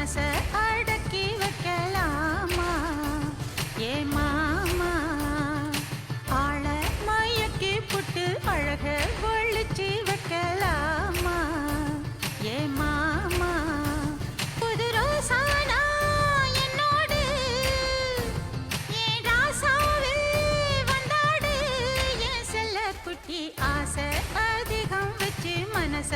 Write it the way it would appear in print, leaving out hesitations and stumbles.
மனச அடக்கி வைக்கலாமா ஏ மாமா ஆள மயக்கி புட்டு அழக ஒழிச்சு வைக்கலாமா ஏ மாமா புது ரோசானா என்னோடு ஏன் ராசாவே வந்தாடு என் செல்ல குட்டி ஆசை அதிகம் வச்சு மனச